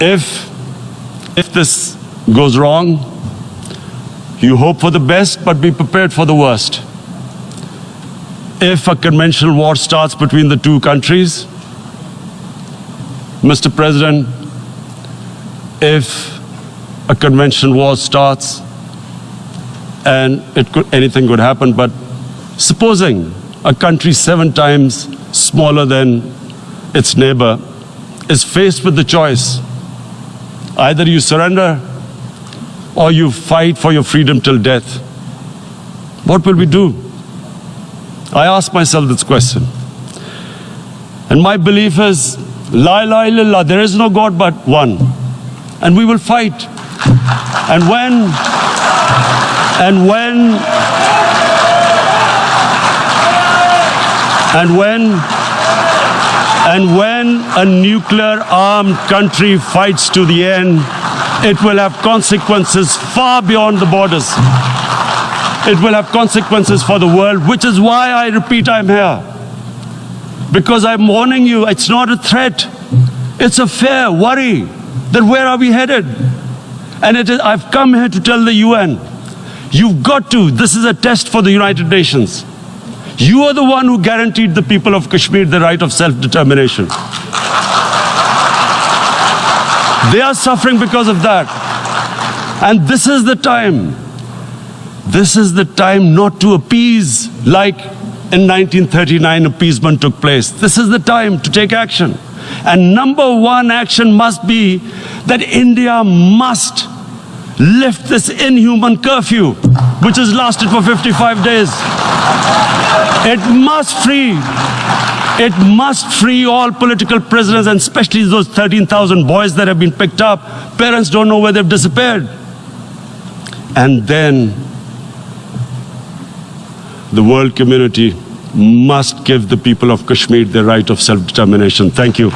If this goes wrong, you hope for the best, but be prepared for the worst. If a conventional war starts between the two countries, Mr. President, if a conventional war starts, and anything could happen, but supposing a country 7 times smaller than its neighbor is faced with the choice, either you surrender or you fight for your freedom till death, what will we do? I ask myself this question. And my belief is, La ilaha illallah, there is no God but one. And we will fight. And when a nuclear armed country fights to the end, it will have consequences far beyond the borders. It will have consequences for the world, which is why I repeat I'm here. Because I'm warning you, it's not a threat. It's a fair worry that where are we headed? And I've come here to tell the UN, you've got to, this is a test for the United Nations. You are the one who guaranteed the people of Kashmir the right of self-determination. They are suffering because of that. And this is the time. This is the time not to appease like in 1939 appeasement took place. This is the time to take action. And number one action must be that India must lift this inhuman curfew, which has lasted for 55 days. It must free all political prisoners, and especially those 13,000 boys that have been picked up. Parents don't know where they've disappeared. And then the world community must give the people of Kashmir the right of self-determination. Thank you.